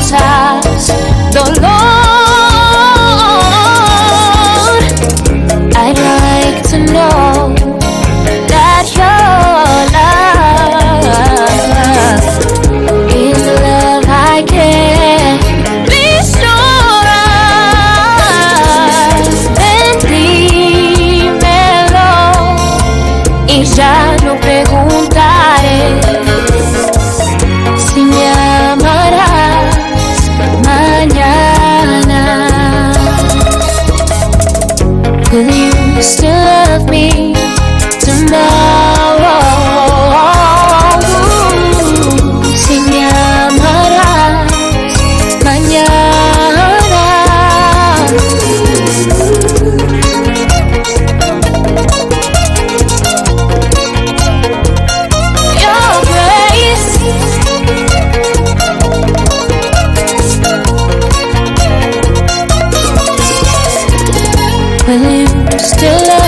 causas dolor. I'd like to know that your love is the love I can be sure of. Dímelo y ya no preguntaré si me amarás mañana. Will you still love me tomorrow? Si me amarás mañana. Your grace will you still love